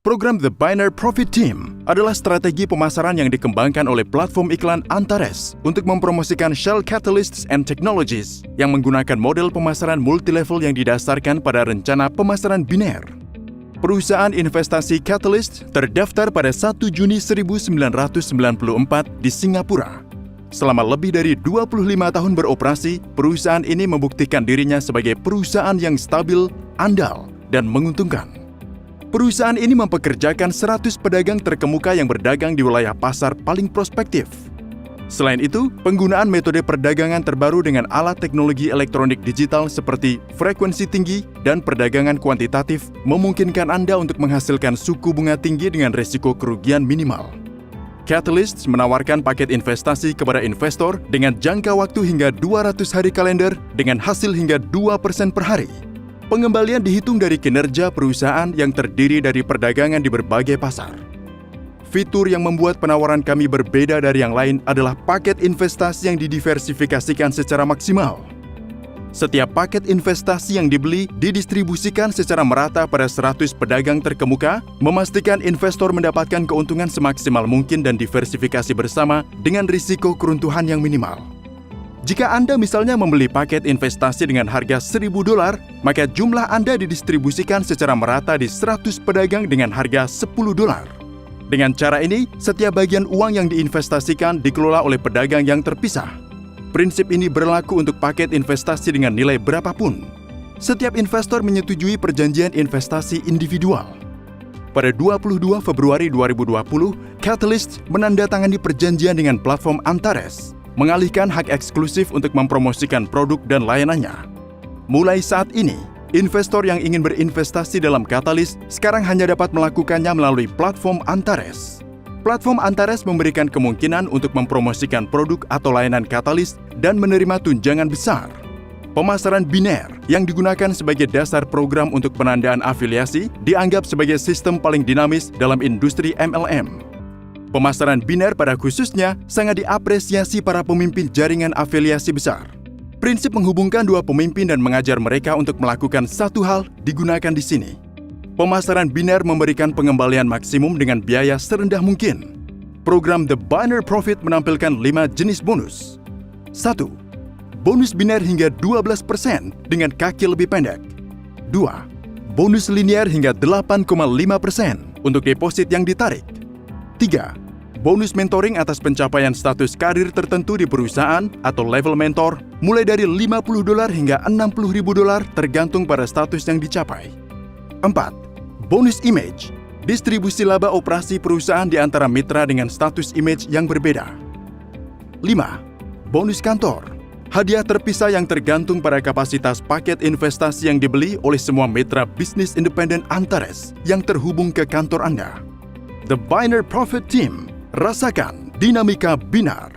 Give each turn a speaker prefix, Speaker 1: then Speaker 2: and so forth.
Speaker 1: Program The Binary Profit Team adalah strategi pemasaran yang dikembangkan oleh platform iklan Antares untuk mempromosikan Shell Catalysts and Technologies yang menggunakan model pemasaran multilevel yang didasarkan pada rencana pemasaran biner. Perusahaan investasi Catalyst terdaftar pada 1 Juni 1994 di Singapura. Selama lebih dari 25 tahun beroperasi, perusahaan ini membuktikan dirinya sebagai perusahaan yang stabil, andal, dan menguntungkan. Perusahaan ini mempekerjakan 100 pedagang terkemuka yang berdagang di wilayah pasar paling prospektif. Selain itu, penggunaan metode perdagangan terbaru dengan alat teknologi elektronik digital seperti frekuensi tinggi dan perdagangan kuantitatif memungkinkan Anda untuk menghasilkan suku bunga tinggi dengan risiko kerugian minimal. Catalyst menawarkan paket investasi kepada investor dengan jangka waktu hingga 200 hari kalender dengan hasil hingga 2% per hari. Pengembalian dihitung dari kinerja perusahaan yang terdiri dari perdagangan di berbagai pasar. Fitur yang membuat penawaran kami berbeda dari yang lain adalah paket investasi yang didiversifikasikan secara maksimal. Setiap paket investasi yang dibeli didistribusikan secara merata pada 100 pedagang terkemuka, memastikan investor mendapatkan keuntungan semaksimal mungkin dan diversifikasi bersama dengan risiko keruntuhan yang minimal. Jika Anda misalnya membeli paket investasi dengan harga $1.000, maka jumlah Anda didistribusikan secara merata di 100 pedagang dengan harga $10. Dengan cara ini, setiap bagian uang yang diinvestasikan dikelola oleh pedagang yang terpisah. Prinsip ini berlaku untuk paket investasi dengan nilai berapapun. Setiap investor menyetujui perjanjian investasi individual. Pada 22 Februari 2020, Catalyst menandatangani perjanjian dengan platform Antares, mengalihkan hak eksklusif untuk mempromosikan produk dan layanannya. Mulai saat ini, investor yang ingin berinvestasi dalam Catalyst sekarang hanya dapat melakukannya melalui platform Antares. Platform Antares memberikan kemungkinan untuk mempromosikan produk atau layanan Catalyst dan menerima tunjangan besar. Pemasaran biner yang digunakan sebagai dasar program untuk penandaan afiliasi dianggap sebagai sistem paling dinamis dalam industri MLM. Pemasaran biner pada khususnya sangat diapresiasi para pemimpin jaringan afiliasi besar. Prinsip menghubungkan dua pemimpin dan mengajar mereka untuk melakukan satu hal digunakan di sini. Pemasaran biner memberikan pengembalian maksimum dengan biaya serendah mungkin. Program The Binary Profit menampilkan 5 jenis bonus. 1. Bonus biner hingga 12% dengan kaki lebih pendek. 2. Bonus linear hingga 8,5% untuk deposit yang ditarik. 3. Bonus mentoring atas pencapaian status karir tertentu di perusahaan atau level mentor mulai dari $50 hingga $60.000 tergantung pada status yang dicapai. 4. Bonus image, distribusi laba operasi perusahaan di antara mitra dengan status image yang berbeda. 5. Bonus kantor, hadiah terpisah yang tergantung pada kapasitas paket investasi yang dibeli oleh semua mitra bisnis independen Antares yang terhubung ke kantor Anda. The Binary Profit Team. Rasakan dinamika binar.